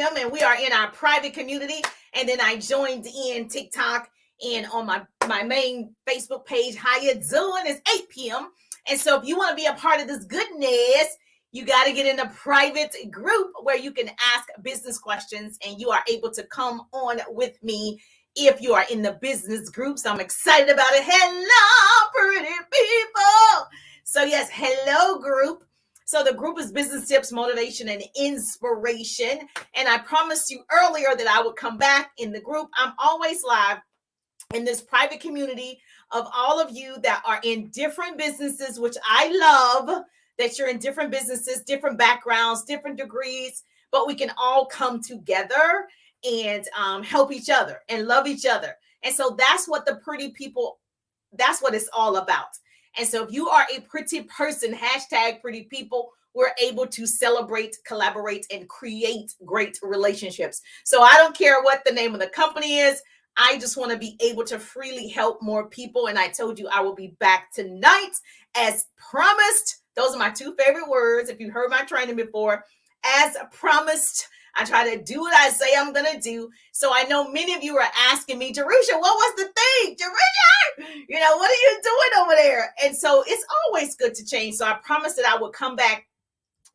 p.m. and we are in our private community. And then I joined in TikTok and on my main Facebook page. How you doing? It's 8 p.m. And so if you want to be a part of this goodness, you got to get in a private group where you can ask business questions and you are able to come on with me if you are in the business group. So I'm excited about it. Hello, pretty people. So yes, hello group. So the group is Business Tips, Motivation, and Inspiration. And I promised you earlier that I would come back in the group. I'm always live in this private community of all of you that are in different businesses, which I love that you're in different businesses, different backgrounds, different degrees, but we can all come together and help each other and love each other. And so that's what the pretty people, that's what it's all about. And so if you are a pretty person, hashtag pretty people, we're able to celebrate, collaborate, and create great relationships. So I don't care what the name of the company is. I just want to be able to freely help more people. And I told you I will be back tonight as promised. Those are my two favorite words. If you've heard my training before, as promised, I try to do what I say I'm going to do. So I know many of you are asking me, Jerusha, what was the thing? Jerusha, what are you doing over there? And so it's always good to change. So I promised that I would come back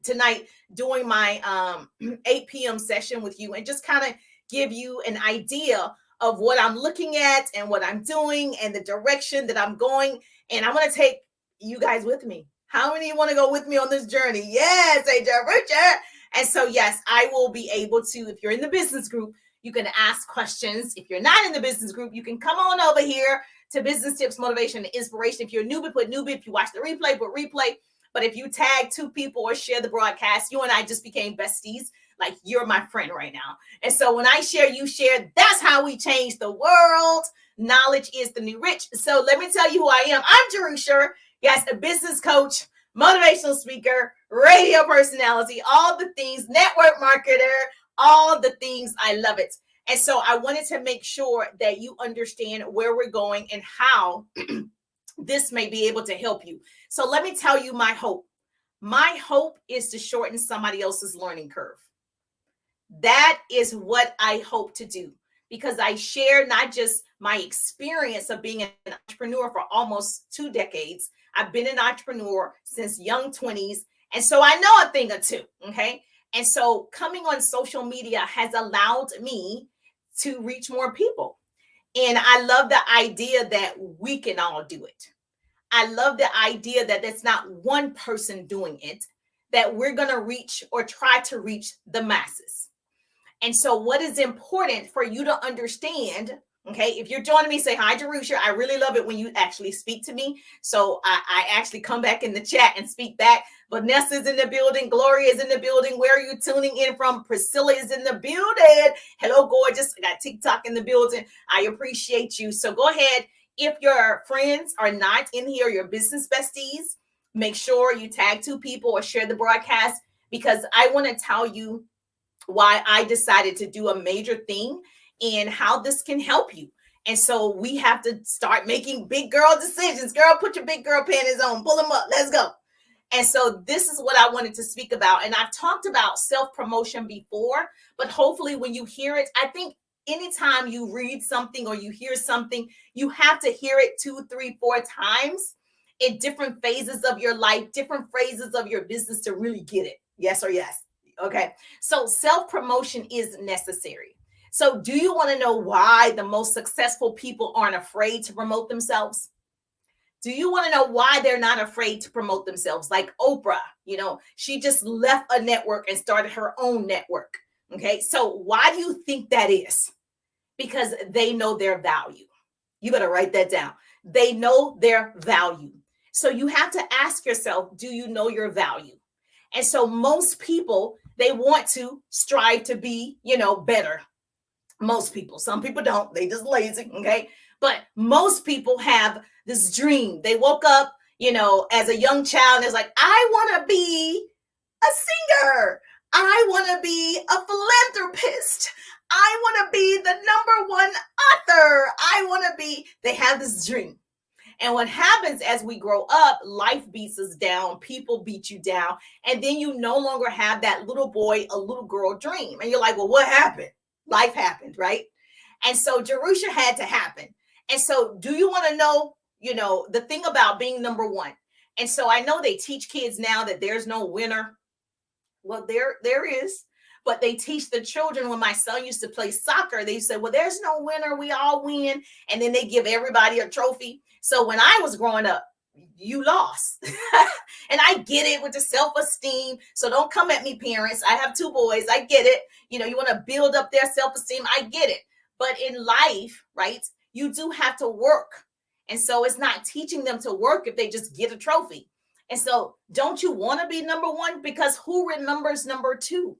tonight doing my 8 p.m. session with you and just kind of give you an idea of what I'm looking at and what I'm doing and the direction that I'm going. And I want to take you guys with me. How many of you want to go with me on this journey? Yes, Richard. And so, yes, I will be able to, if you're in the business group, you can ask questions. If you're not in the business group, you can come on over here to Business Tips, Motivation, and Inspiration. If you're a newbie, put newbie. If you watch the replay, put replay. But if you tag two people or share the broadcast, you and I just became besties. Like you're my friend right now. And so when I share, you share. That's how we change the world. Knowledge is the new rich. So let me tell you who I am. I'm Jerusha. Yes, a business coach, motivational speaker, radio personality, all the things, network marketer, all the things. I love it. And so I wanted to make sure that you understand where we're going and how this may be able to help you. So let me tell you my hope. My hope is to shorten somebody else's learning curve. That is what I hope to do, because I share not just my experience of being an entrepreneur for almost 2 decades. I've been an entrepreneur since young 20s. And so I know a thing or two. Okay. And so coming on social media has allowed me to reach more people. And I love the idea that we can all do it. I love the idea that it's not one person doing it, that we're going to reach or try to reach the masses. And so what is important for you to understand, okay, if you're joining me, say, hi, Jerusha. I really love it when you actually speak to me. So I actually come back in the chat and speak back. Vanessa's in the building. Gloria is in the building. Where are you tuning in from? Priscilla is in the building. Hello, gorgeous. I got TikTok in the building. I appreciate you. So go ahead. If your friends are not in here, your business besties, make sure you tag 2 people or share the broadcast, because I want to tell you why I decided to do a major thing and how this can help you. And so we have to start making big girl decisions. Girl, put your big girl panties on, pull them up. Let's go. And so this is what I wanted to speak about. And I've talked about self-promotion before, but hopefully when you hear it, I think anytime you read something or you hear something, you have to hear it 2, 3, 4 times in different phases of your life, different phases of your business to really get it. Yes or yes. Okay. So self-promotion is necessary. So do you want to know why the most successful people aren't afraid to promote themselves? Do you want to know why they're not afraid to promote themselves? Like Oprah, she just left a network and started her own network. Okay. So why do you think that is? Because they know their value. You better write that down. They know their value. So you have to ask yourself, do you know your value? And so most people, they want to strive to be, better. Most people, some people don't, they just lazy. Okay. But most people have this dream. They woke up, as a young child, and it's like, I want to be a singer. I want to be a philanthropist. I want to be the #1 author. They have this dream. And what happens as we grow up, life beats us down, people beat you down, and then you no longer have that little boy, a little girl dream. And you're like, well, what happened? Life happened, right? And so Jerusha had to happen. And so do you want to know, the thing about being number one? And so I know they teach kids now that there's no winner. Well, there is. But they teach the children. When my son used to play soccer, they said, well, there's no winner. We all win. And then they give everybody a trophy. So when I was growing up, you lost. And I get it with the self-esteem. So don't come at me, parents. I have 2 boys. I get it. You want to build up their self-esteem. I get it. But in life, right, you do have to work. And so it's not teaching them to work if they just get a trophy. And so don't you want to be number one? Because who remembers number 2?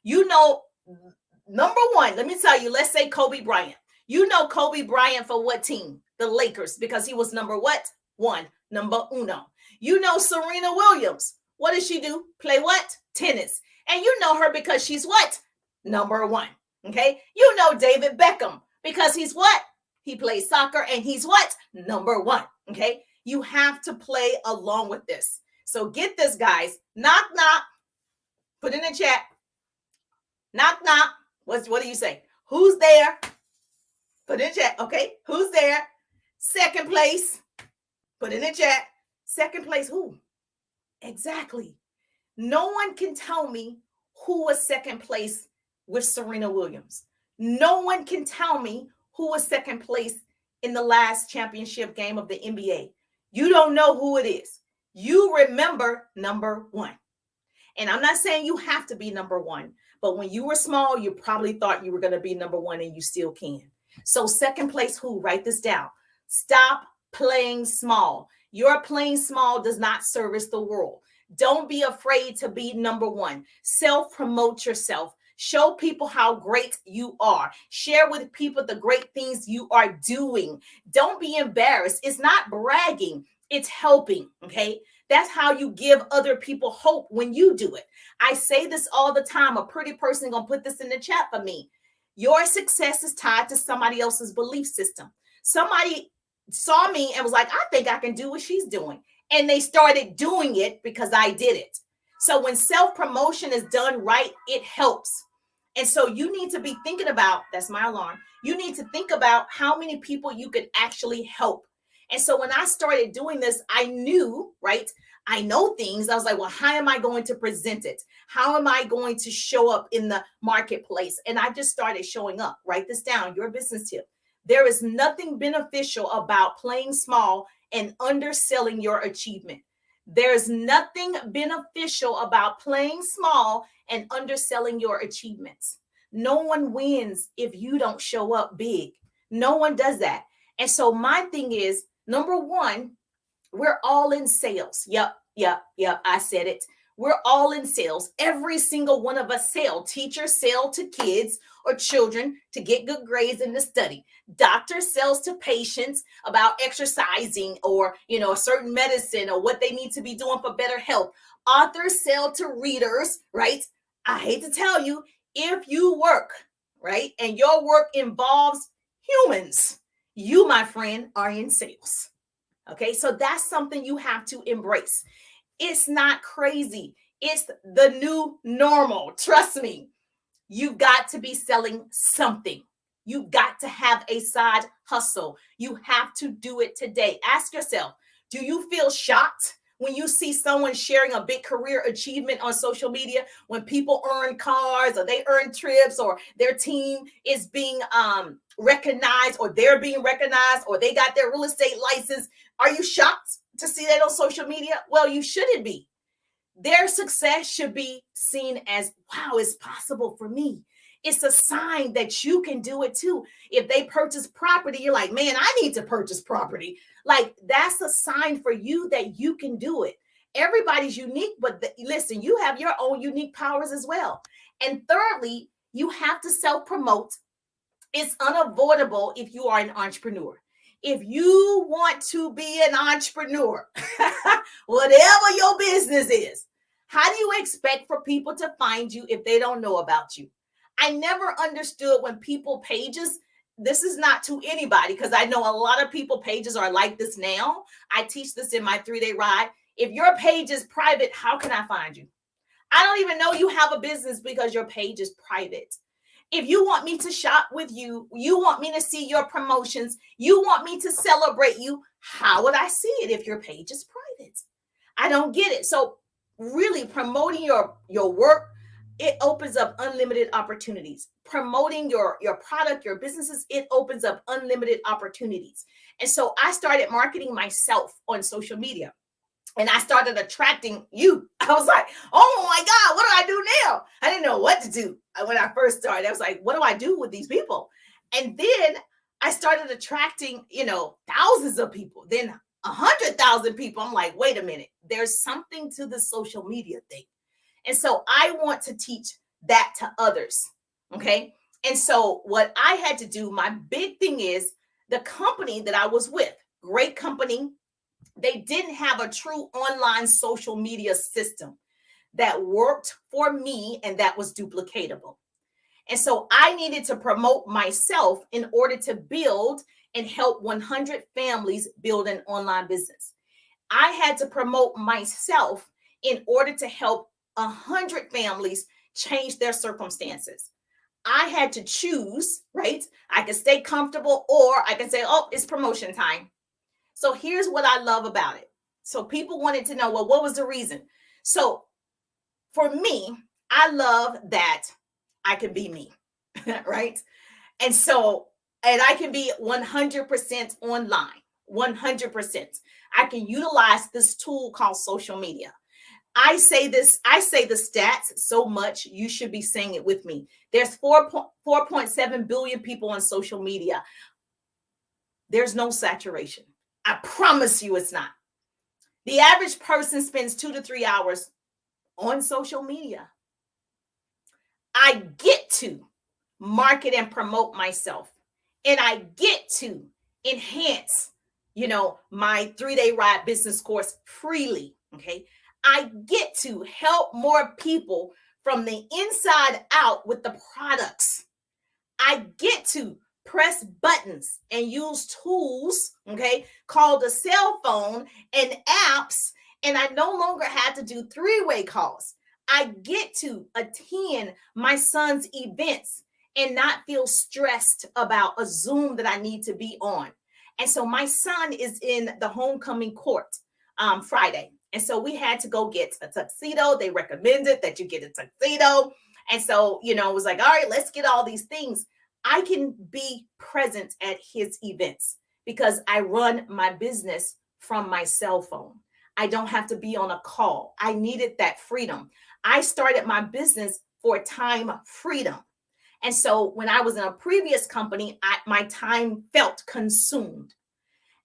Number 1, let me tell you, let's say Kobe Bryant. Kobe Bryant for what team? The Lakers, because he was number what? 1, number uno. Serena Williams. What does she do? Play what? Tennis. And you know her because she's what? Number 1. Okay. David Beckham because he's what? He plays soccer and he's what? Number 1. Okay. You have to play along with this. So get this, guys. Knock, knock. Put in the chat. Knock, knock. What do you say? Who's there? Put in the chat. Okay. Who's there? Second place. Put in the chat. Second place. Who? Exactly. No one can tell me who was second place with Serena Williams. No one can tell me who was second place in the last championship game of the NBA. You don't know who it is. You remember number 1. And I'm not saying you have to be number 1, but when you were small, you probably thought you were going to be number 1 and you still can. So second place, who? Write this down. Stop playing small. Your playing small does not service the world. Don't be afraid to be number 1. Self-promote yourself. Show people how great you are. Share with people the great things you are doing. Don't be embarrassed. It's not bragging. It's helping. Okay. That's how you give other people hope when you do it. I say this all the time. A pretty person gonna put this in the chat for me. Your success is tied to somebody else's belief system. Somebody saw me and was like, I think I can do what she's doing. And they started doing it because I did it. So when self-promotion is done right, it helps. And so you need to be thinking about, that's my alarm. You need to think about how many people you could actually help. And so when I started doing this, I knew, right? I know things. I was like, well, how am I going to present it? How am I going to show up in the marketplace? And I just started showing up. Write this down, your business tip. There is nothing beneficial about playing small and underselling your achievement. There's nothing beneficial about playing small and underselling your achievements. No one wins if you don't show up big. No one does that. And so my thing is, number 1, we're all in sales. Yep. I said it. We're all in sales. Every single one of us sell. Teachers sell to kids or children to get good grades in the study. Doctors sells to patients about exercising or, a certain medicine or what they need to be doing for better health. Authors sell to readers, right? I hate to tell you, if you work, right, and your work involves humans, you, my friend, are in sales. Okay, so that's something you have to embrace. It's not crazy. It's the new normal. Trust me. You've got to be selling something. You've got to have a side hustle. You have to do it today. Ask yourself, do you feel shocked when you see someone sharing a big career achievement on social media, when people earn cars or they earn trips or their team is being recognized or they're being recognized or they got their real estate license? Are you shocked to see that on social media? Well, you shouldn't be. Their success should be seen as, wow, it's possible for me. It's a sign that you can do it too. If they purchase property, you're like, man, I need to purchase property. Like, that's a sign for you that you can do it. Everybody's unique, but listen, you have your own unique powers as well. And thirdly, you have to self-promote. It's unavoidable if you are an entrepreneur. If you want to be an entrepreneur, whatever your business is, how do you expect for people to find you if they don't know about you? I never understood when people pages this is not to anybody, because I know a lot of people pages are like this now. I teach this in my 3-day ride. If your page is private, how can I find you? I don't even know you have a business because your page is private. If you want me to shop with you, you want me to see your promotions, you want me to celebrate you, how would I see it if your page is private? I don't get it. So really promoting your work, it opens up unlimited opportunities. Promoting your product, your businesses, it opens up unlimited opportunities. And so I started marketing myself on social media. And I started attracting you. I was like, oh my God, what do I do now? I didn't know what to do when I first started. I was like, what do I do with these people? And then I started attracting, thousands of people, then 100,000 people. I'm like, wait a minute, there's something to the social media thing. And so I want to teach that to others. Okay. And so what I had to do, my big thing is the company that I was with, great company. They didn't have a true online social media system that worked for me and that was duplicatable. And so I needed to promote myself in order to build and help 100 families build an online business. I had to promote myself in order to help 100 families change their circumstances. I had to choose, right? I could stay comfortable or I can say, oh, it's promotion time. So here's what I love about it. So people wanted to know, well, what was the reason? So for me, I love that I can be me, right? And I can be 100% online, 100%. I can utilize this tool called social media. I say the stats so much, you should be saying it with me. There's 4.7 billion people on social media. There's no saturation. I promise you it's not. The average person spends 2 to 3 hours on social media. I get to market and promote myself, and I get to enhance, my 3-day ride business course freely. Okay. I get to help more people from the inside out with the products. I get to press buttons and use tools, okay, called a cell phone and apps, and I no longer have to do 3-way calls. I get to attend my son's events and not feel stressed about a Zoom that I need to be on. And so my son is in the homecoming court Friday. And so we had to go get a tuxedo. They recommended that you get a tuxedo. And so, it was like, all right, let's get all these things. I can be present at his events because I run my business from my cell phone. I don't have to be on a call. I needed that freedom. I started my business for time freedom. And so when I was in a previous company, my time felt consumed.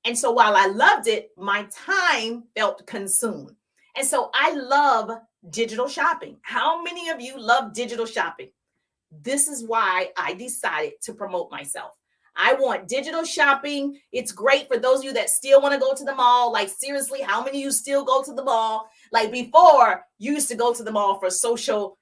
And so while I loved it, my time felt consumed. And so I love digital shopping. How many of you love digital shopping? This is why I decided to promote myself. I want digital shopping. It's great for those of you that still want to go to the mall. Like, seriously, how many of you still go to the mall? Like, before, you used to go to the mall for social,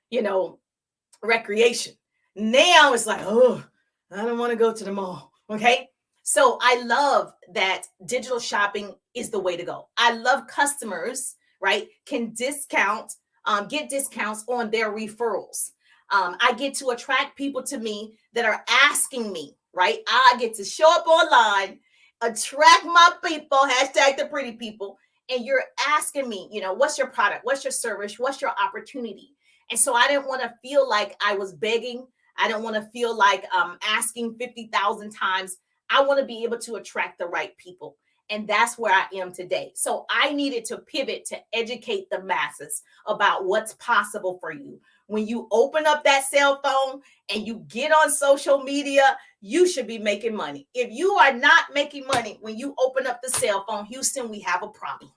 recreation. Now it's like, oh, I don't want to go to the mall. Okay. So I love that digital shopping is the way to go. I love customers, right, can get discounts on their referrals. I get to attract people to me that are asking me, right? I get to show up online, attract my people, hashtag the pretty people, and you're asking me, what's your product? What's your service? What's your opportunity? And so I didn't want to feel like I was begging. I don't want to feel like asking 50,000 times. I want to be able to attract the right people. And that's where I am today. So I needed to pivot to educate the masses about what's possible for you. When you open up that cell phone and you get on social media, you should be making money. If you are not making money when you open up the cell phone, Houston, we have a problem.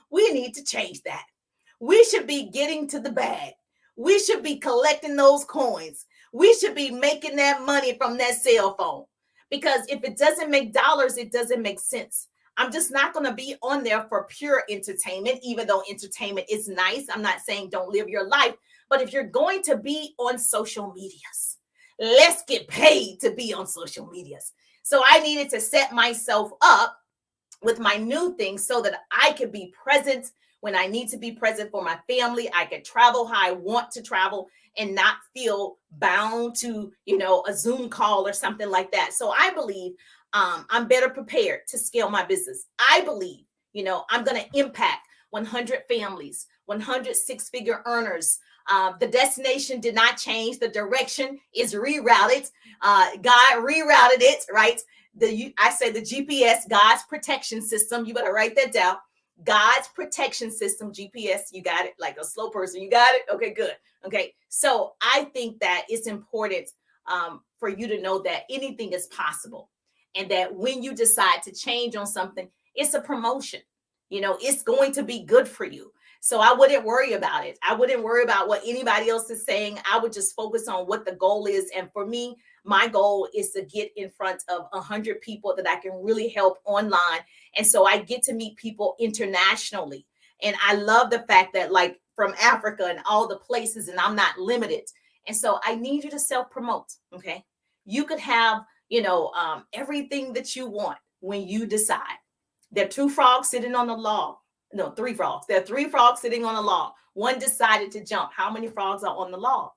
We need to change that. We should be getting to the bag. We should be collecting those coins. We should be making that money from that cell phone. Because if it doesn't make dollars, it doesn't make sense. I'm just not going to be on there for pure entertainment, even though entertainment is nice. I'm not saying don't live your life. But if you're going to be on social medias, let's get paid to be on social medias. So I needed to set myself up with my new things so that I could be present when I need to be present for my family. I could travel how I want to travel and not feel bound to, a Zoom call or something like that. So I believe I'm better prepared to scale my business. I believe, I'm going to impact 100 families, 100 six-figure earners. The destination did not change. The direction is rerouted. God rerouted it, right? I say the GPS, God's protection system. You better write that down. God's protection system, GPS. You got it? Like a slow person. You got it? Okay, good. Okay. So I think that it's important for you to know that anything is possible. And that when you decide to change on something, it's a promotion. It's going to be good for you. So I wouldn't worry about it. I wouldn't worry about what anybody else is saying. I would just focus on what the goal is. And for me, my goal is to get in front of 100 people that I can really help online. And so I get to meet people internationally. And I love the fact that, like, from Africa and all the places, and I'm not limited. And so I need you to self-promote. Okay. You could have, everything that you want when you decide. There are 2 frogs sitting on the log. No, 3 frogs. There are 3 frogs sitting on a log. One decided to jump. How many frogs are on the log?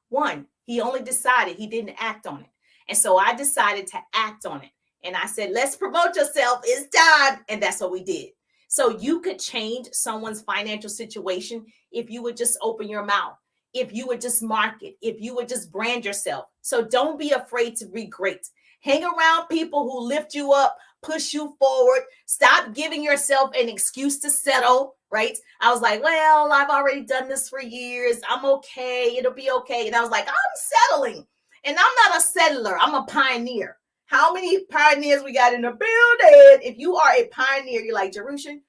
1. He only decided. He didn't act on it. And so I decided to act on it. And I said, let's promote yourself. It's time. And that's what we did. So you could change someone's financial situation if you would just open your mouth, if you would just market, if you would just brand yourself. So don't be afraid to be great. Hang around people who lift you up, push you forward. Stop giving yourself an excuse to settle, right? I was like, well, I've already done this for years. I'm okay. It'll be okay. And I was like, I'm settling. And I'm not a settler. I'm a pioneer. How many pioneers we got in the building? If you are a pioneer, you're like, Jerusha,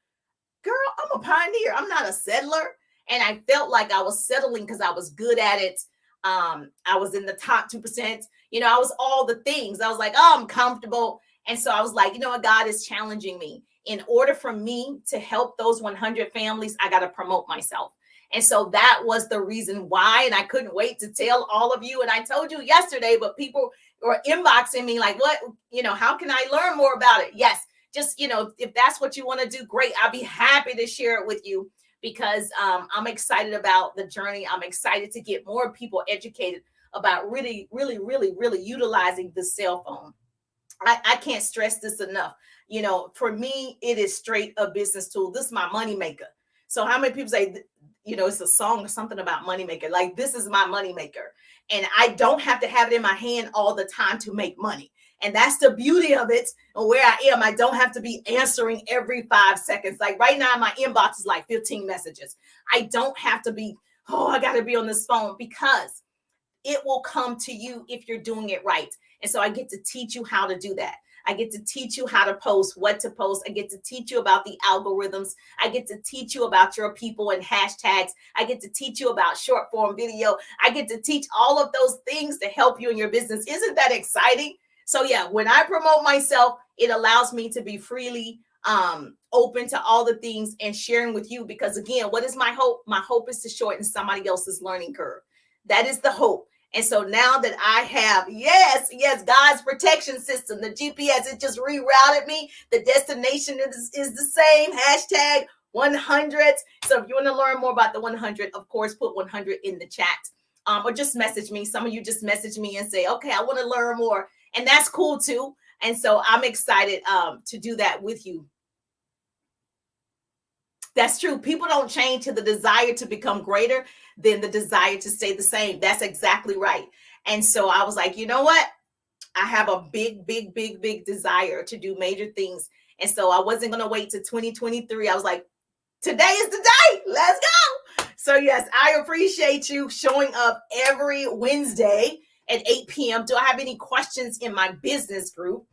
girl, I'm a pioneer. I'm not a settler. And I felt like I was settling because I was good at it. I was in the top 2%. I was all the things. I was like, I'm comfortable. And so I was like, you know what? God is challenging me. In order for me to help those 100 families, I got to promote myself. And so that was the reason why. And I couldn't wait to tell all of you. And I told you yesterday, but people were inboxing me like, what, how can I learn more about it? Yes. Just, if that's what you want to do, great. I'll be happy to share it with you because I'm excited about the journey. I'm excited to get more people educated about really, really, really, really utilizing the cell phone. I can't stress this enough. For me, it is straight a business tool. This is my money maker. So how many people say, it's a song or something about money maker? Like, this is my money maker. And I don't have to have it in my hand all the time to make money. And that's the beauty of it. And where I am, I don't have to be answering every 5 seconds. Like right now, my inbox is like 15 messages. I don't have to be, I got to be on this phone because it will come to you if you're doing it right. And so I get to teach you how to do that. I get to teach you how to post, what to post. I get to teach you about the algorithms. I get to teach you about your people and hashtags. I get to teach you about short form video. I get to teach all of those things to help you in your business. Isn't that exciting? So yeah, when I promote myself, it allows me to be freely open to all the things and sharing with you. Because again, what is my hope? My hope is to shorten somebody else's learning curve. That is the hope. And so now that I have, yes, God's protection system, the GPS, it just rerouted me. The destination is the same. Hashtag 100. So if you want to learn more about the 100, of course, put 100 in the chat or just message me. Some of you just message me and say, okay, I want to learn more. And that's cool too. And so I'm excited to do that with you. That's true. People don't change to the desire to become greater than the desire to stay the same. That's exactly right. And so I was like, you know what? I have a big desire to do major things. And so I wasn't going to wait to 2023. I was like, today is the day. Let's go. So yes, I appreciate you showing up every Wednesday at 8 p.m. Do I have any questions in my business group?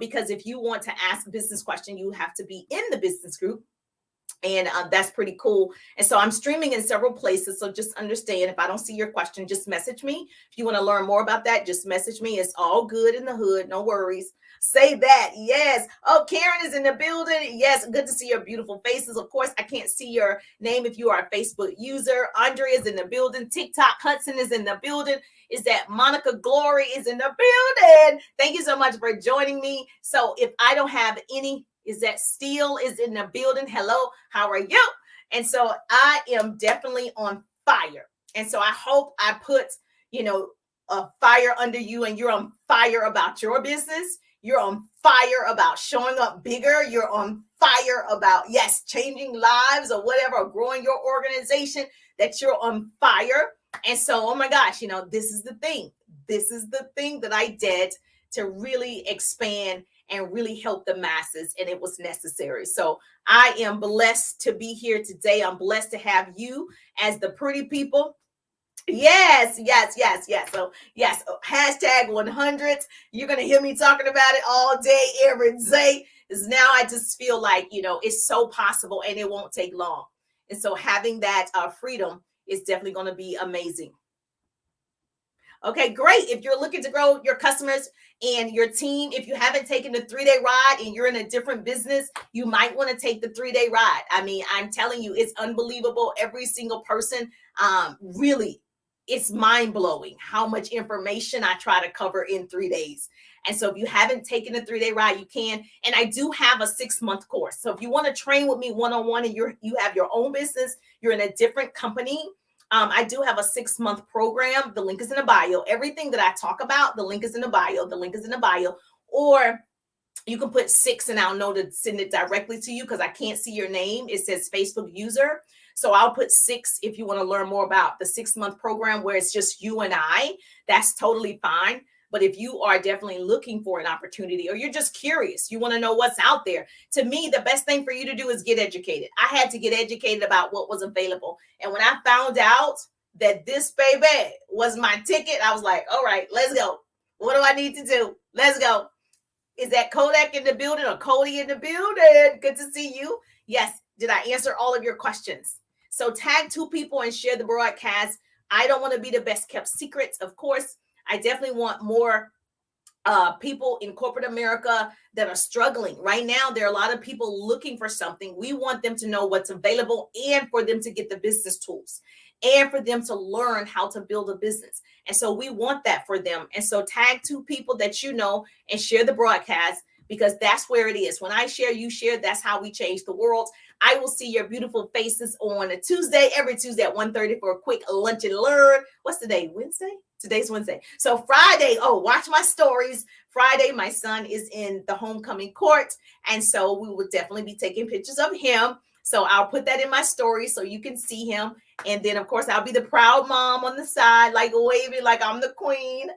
Because if you want to ask a business question, you have to be in the business group. And that's pretty cool. And so I'm streaming in several places. So just understand, if I don't see your question, just message me. If you want to learn more about that, just message me. It's all good in the hood. No worries. Say that. Yes. Oh, Karen is in the building. Yes. Good to see your beautiful faces. Of course, I can't see your name if you are a Facebook user. Andre is in the building. TikTok Hudson is in the building. Is that Monica Glory is in the building. Thank you so much for joining me. So if I don't have any, is that Steele is in the building. Hello, how are you? And so I am definitely on fire. And so I hope I put, a fire under you, and you're on fire about your business. You're on fire about showing up bigger. You're on fire about, yes, changing lives or whatever, or growing your organization, that you're on fire. And so, oh my gosh, this is the thing. This is the thing that I did to really expand and really help the masses, and it was necessary. So I am blessed to be here today. I'm blessed to have you as the pretty people. Yes. So yes, hashtag 100s. You're going to hear me talking about it all day, every day. Because now I just feel like, it's so possible and it won't take long. And so having that freedom is definitely going to be amazing. Okay, great. If you're looking to grow your customers and your team, if you haven't taken the 3-day ride and you're in a different business, you might want to take the 3-day ride. I mean, I'm telling you, it's unbelievable. Every single person, really, it's mind-blowing how much information I try to cover in 3 days. And so if you haven't taken a 3-day ride, you can. And I do have a 6-month course. So if you want to train with me one-on-one and you have your own business, you're in a different company, I do have a 6-month program. The link is in the bio. Everything that I talk about, the link is in the bio. The link is in the bio. Or you can put 6 and I'll know to send it directly to you, because I can't see your name. It says Facebook user. So I'll put 6 if you want to learn more about the 6-month program where it's just you and I. That's totally fine. But if you are definitely looking for an opportunity, or you're just curious, you want to know what's out there, to me, the best thing for you to do is get educated. I had to get educated about what was available. And when I found out that this baby was my ticket, I was like, all right, let's go. What do I need to do? Let's go. Is that Kodak in the building or Cody in the building? Good to see you. Yes. Did I answer all of your questions? So tag 2 people and share the broadcast. I don't want to be the best kept secret, of course. I definitely want more people in corporate America that are struggling. Right now, there are a lot of people looking for something. We want them to know what's available, and for them to get the business tools, and for them to learn how to build a business. And so we want that for them. And so tag 2 people that you know and share the broadcast, because that's where it is. When I share, you share. That's how we change the world. I will see your beautiful faces on a Tuesday, every Tuesday at 1:30 for a quick lunch and learn. What's today? Wednesday? Today's Wednesday. So Friday, watch my stories. Friday, my son is in the homecoming court. And so we will definitely be taking pictures of him. So I'll put that in my story so you can see him. And then, of course, I'll be the proud mom on the side, like waving like I'm the queen.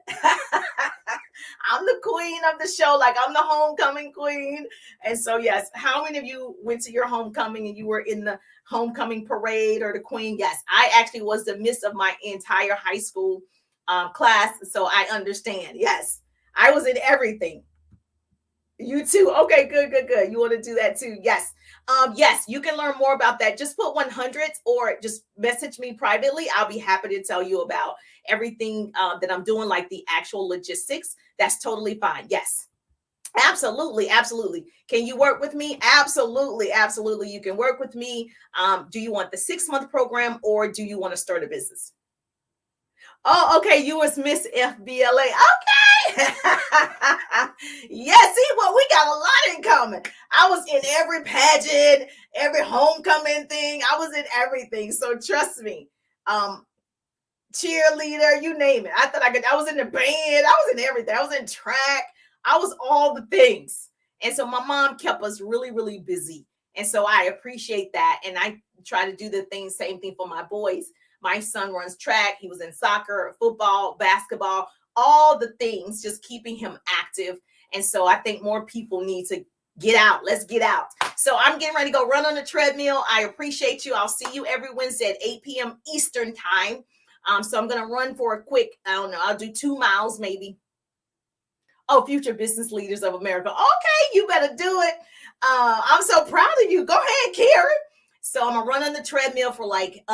I'm the queen of the show, like I'm the homecoming queen. And so, yes, how many of you went to your homecoming and you were in the homecoming parade or the queen? Yes, I actually was the miss of my entire high school class. So I understand. Yes, I was in everything. You too. Okay, good. You want to do that too? Yes. Yes, you can learn more about that. Just put 100 or just message me privately. I'll be happy to tell you about everything that I'm doing, like the actual logistics. That's totally fine. Yes. Absolutely. Can you work with me? Absolutely. You can work with me. Do you want the 6-month program, or do you want to start a business? Oh, okay. You was Miss FBLA. Okay. Yeah, see, well, we got a lot in common. I was in every pageant, every homecoming thing. I was in everything. So trust me. Cheerleader, you name it. I was in the band. I was in everything. I was in track. I was all the things. And so my mom kept us really, really busy. And so I appreciate that. And I try to do the same thing for my boys. My son runs track. He was in soccer, football, basketball, all the things, just keeping him active. And so I think more people need to get out. Let's get out. So I'm getting ready to go run on the treadmill. I appreciate you. I'll see you every Wednesday at 8 p.m. Eastern time. So I'm going to run for a quick, I don't know, I'll do 2 miles maybe. Oh, Future Business Leaders of America. Okay, you better do it. I'm so proud of you. Go ahead, Karen. So I'm gonna run on the treadmill for like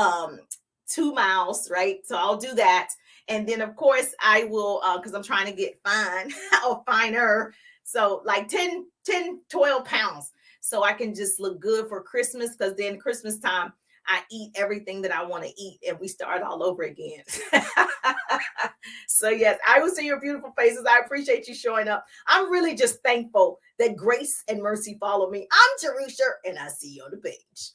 2 miles, right? So I'll do that. And then of course I will because I'm trying to get fine or finer. So like 12 pounds. So I can just look good for Christmas, because then Christmas time I eat everything that I want to eat and we start all over again. So yes, I will see your beautiful faces. I appreciate you showing up. I'm really just thankful that grace and mercy follow me. I'm Jerusha, and I see you on the page.